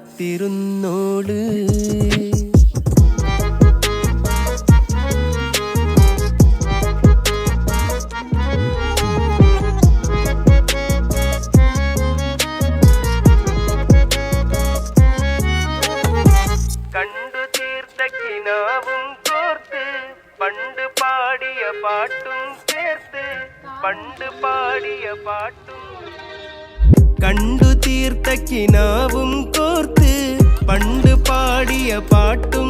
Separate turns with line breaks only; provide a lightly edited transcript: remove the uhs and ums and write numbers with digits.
കാത്തിരുന്നോള്. കണ്ടു തീർത്ത കിനാവും കോർത്ത് പണ്ട് പാടിയ പാട്ടും ചേർത്ത് പണ്ട് പാടിയ പാട്ടും. കണ്ടു തീർത്ത കിനാവും കോർത്ത് പണ്ട് പാടിയ പാട്ടും